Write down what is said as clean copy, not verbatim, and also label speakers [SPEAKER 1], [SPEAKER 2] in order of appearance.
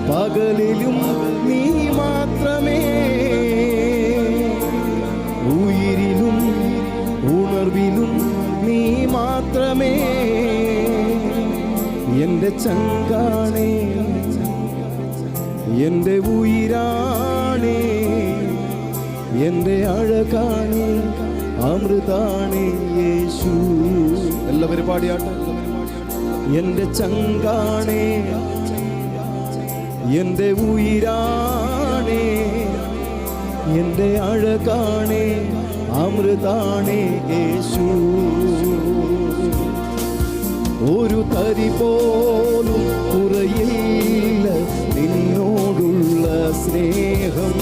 [SPEAKER 1] പകലിലും നീ മാത്രമേ, ഉയിരിലും ഉണർവിലും നീ മാത്രമേ. എൻ്റെ ചങ്കാണേ, എൻ്റെ ഉയിരാണേ, എൻ്റെ അഴകാണേ, അമൃതാണേ യേശു. എല്ലാവരും പാടിയാട്ടെ. എൻ്റെ ചങ്കാണേ, എൻ്റെ ഉയിരാണേ, എൻ്റെ അഴകാണേ, അമൃതാണേ യേശു. ഒരു തരി പോലും കുറയില്ല നിന്നോടുള്ള സ്നേഹം.